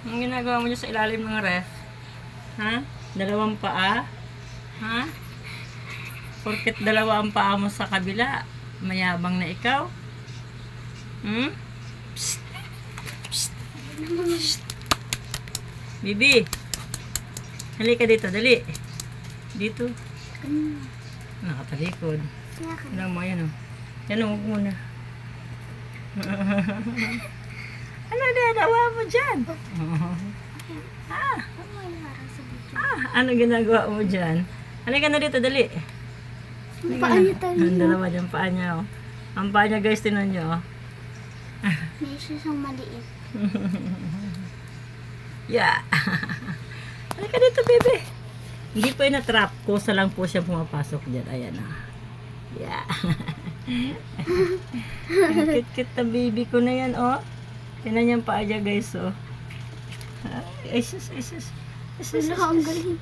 Ang ginagawa mo dyan sa ilalim ng ref? Ha? Dalawang paa? Ha? Porket dalawa ang paa mo sa kabila, mayabang na ikaw? Hmm? Psst. Psst. Psst. Bibi. Halika dito, dali. Dito. Nakatalikod. Alam mo, yan o. Yan o, huwag muna. Ano nagawa mo dyan? Ano ginagawa mo dyan? Halika na dito, dali. Paa niya tayo. Ang dalawa dyan, paa niya, oh. Ang paa niya, guys, tinan niyo, oh. May isa siyang maliit. Yeah. Halika dito, baby. Hindi po yung na-trap. Kusa lang po siya pumapasok dyan. Ayan, ah. Yeah. Ang cute-cute na baby ko na yan, oh. Tinan niya ang paa niya, guys, oh. Ay, sus, ay, sus. Ay, sus, Wala, ang galing.